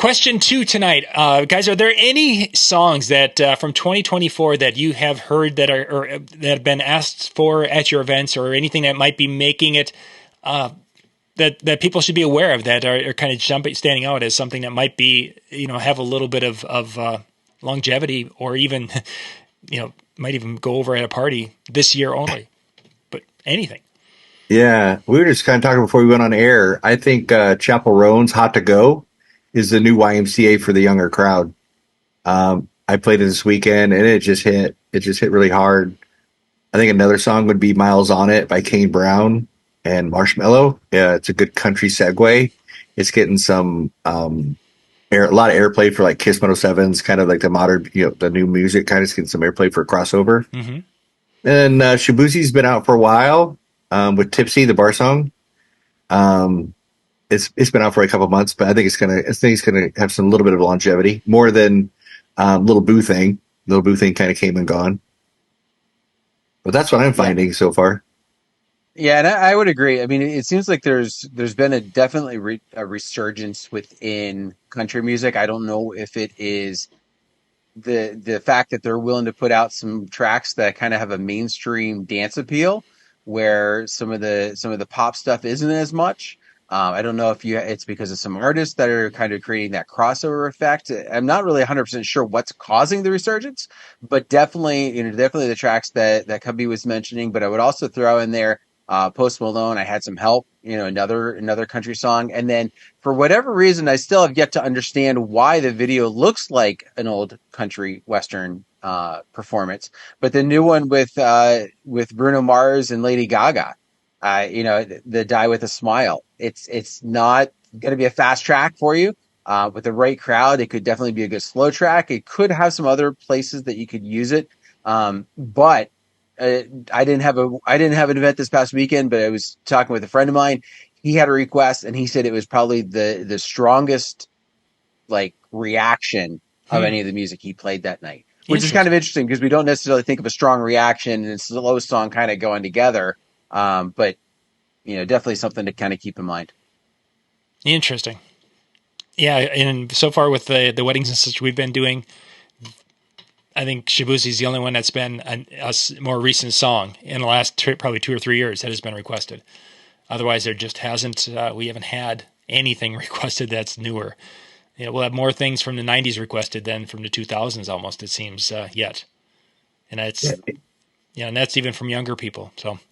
Question 2 tonight, guys. Are there any songs that from 2024 that you have heard that are or that have been asked for at your events, or anything that might be making it that people should be aware of, that are kind of standing out as something that might be, have a little bit of longevity, or even might even go over at a party this year only? But anything. Yeah, we were just kind of talking before we went on air. I think Chapel Roan's "Hot to Go" is the new YMCA for the younger crowd. I played it this weekend, and it just hit. It just hit really hard. I think another song would be "Miles on It" by Kane Brown and Marshmello. Yeah, it's a good country segue. It's getting some a lot of airplay for like Kiss 107's, kind of like the modern, the new music, kind of getting some airplay for crossover. Mm-hmm. And Shabuzi's been out for a while with "Tipsy," the bar song. It's been out for a couple of months, but I think it's gonna have some little bit of longevity, more than Little Boo Thing. Little Boo Thing kind of came and gone, but that's what I'm finding so far. Yeah, and I would agree. I mean, it seems like there's been definitely a resurgence within country music. I don't know if it is the fact that they're willing to put out some tracks that kind of have a mainstream dance appeal, where some of the pop stuff isn't as much. I don't know if it's because of some artists that are kind of creating that crossover effect. I'm not really 100% sure what's causing the resurgence, but definitely the tracks that Cubby was mentioning. But I would also throw in there Post Malone. I Had Some Help, another country song. And then for whatever reason, I still have yet to understand why the video looks like an old country western performance. But the new one with Bruno Mars and Lady Gaga, the Die with a Smile. It's not going to be a fast track for you. With the right crowd, it could definitely be a good slow track. It could have some other places that you could use it. But I didn't have an event this past weekend, but I was talking with a friend of mine. He had a request, and he said it was probably the strongest reaction of any of the music he played that night, which is kind of interesting because we don't necessarily think of a strong reaction and a slow song kind of going together. But definitely something to kind of keep in mind. Interesting. Yeah, and so far with the weddings and such we've been doing, I think Shabuzi's the only one that's been a more recent song in the last probably 2 or 3 years that has been requested. Otherwise, there just hasn't. We haven't had anything requested that's newer. We'll have more things from the '90s requested than from the 2000s, almost, it seems, yet. And that's and that's even from younger people. So